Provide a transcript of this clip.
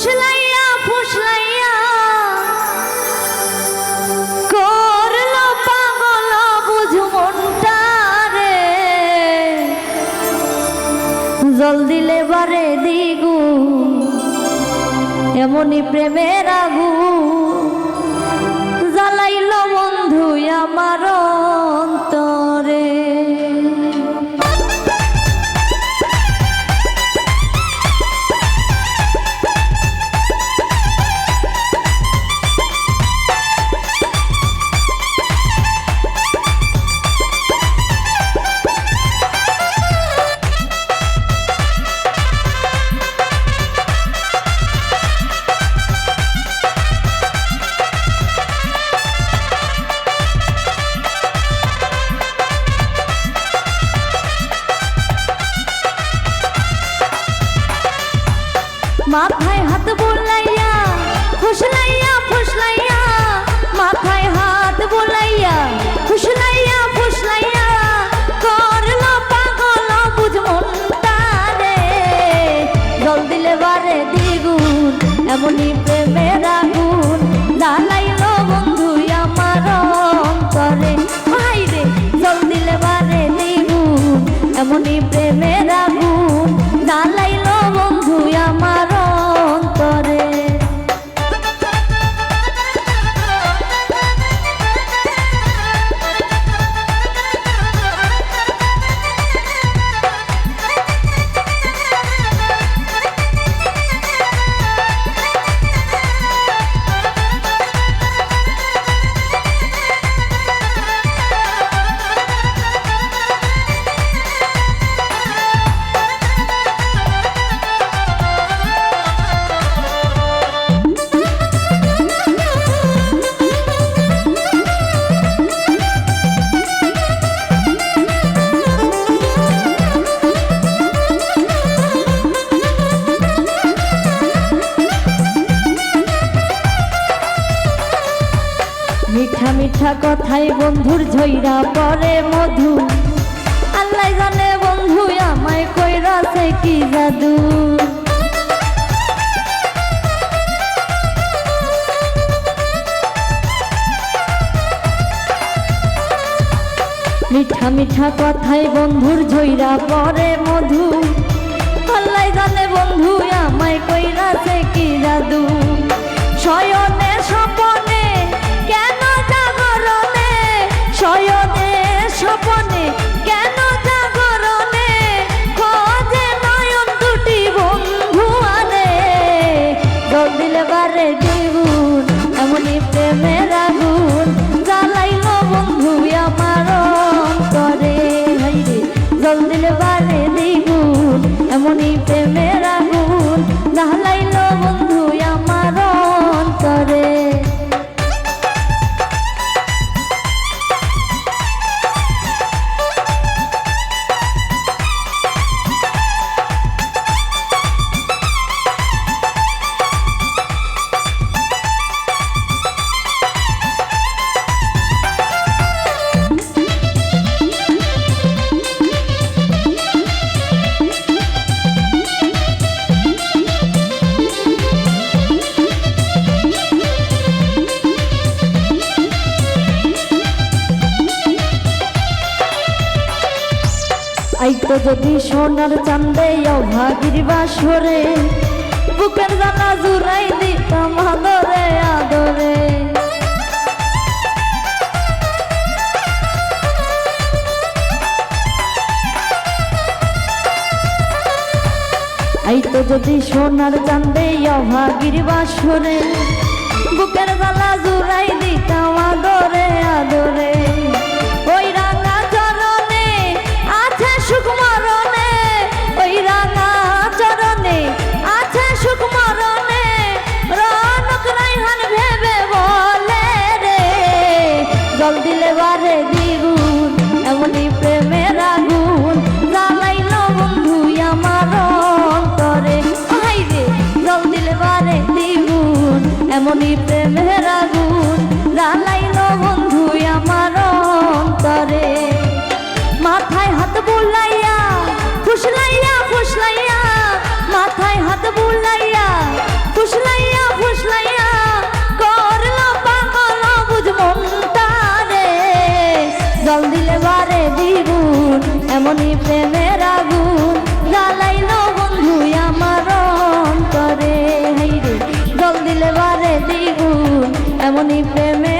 ফুসলাইয়া ফুসলাইয়া করলো পাগল বুঝ মনটা রে, জল দিলে বারে দিগু এমনই প্রেমের আগুন জ্বালাইল বন্ধু আমার অন্তরে। মাথায় হাত বুলাইয়া ফুসলাইয়া ফুসলাইয়া, মাথায় হাত বুলাইয়া ফুসলাইয়া ফুসলাইয়া করলো পাগল বুঝ মনটা রে, জল দিলে বারে দ্বিগুণ এমনই প্রেমের আগুন জ্বালাইল বন্ধু আমার অন্তরে। ভাই রে জল দিলে বারে দ্বিগুণ এমনই প্রেমের আগুন জ্বালাইল বন্ধু আমার অন্তরে। মিঠা মিঠা কথাই বন্ধুর ঝইরা পরে মধু, আল্লাহ জানে বন্ধু আমায় কইরাছে কি জাদু। মিঠা মিঠা কথাই বন্ধুর ঝইরা পরে মধু, আল্লাহ জানে বন্ধু আমায় কইরাছে কি জাদু। শয়নে স্বপনে কেন জাগরণে, শয়নে স্বপনে কেন জাগরণে খোঁজে নয়ন দুটি বন্ধু আনে, জল দিলে বারে দ্বিগুণ এমনই প্রেমের আগুন জ্বালাইল বন্ধু আমার অন্তরে। হাইরে জল দিলে বারে দ্বিগুণ এমনই প্রেমের আগুন জ্বালাইল বন্ধু আমার অন্তরে। আইতো যদি সোনার চান্দে অভাগীর বাসরে, বুকের জানা জুড়াই দিতাম আদরে আদরে। আইতো যদি সোনার চান্দে অভাগীর বাসরে, বুকের জানা জুড়াই দিতাম আদরে আদরে। ওই রাঙা চরণে আছে সুখ মরণে, ওই রাঙা চরণে আছে সুখ মরণে, রনক রাইহান ভেবে বলে রে, জল দিলে বারে দ্বিগুণ এমনই প্রেমের আগুন জ্বালাইল বন্ধু আমার অন্তরে। ভাই রে জল দিলে বারে দ্বিগুণ এমনই প্রেমের আগুন জ্বালাইল বন্ধু আমার বারে দ্বিগুণ এমনই প্রেমের আগুন জ্বালাইলো বন্ধু আমার অন্তরে হাইরে জল দিলে বারে দ্বিগুণ এমনই প্রেমে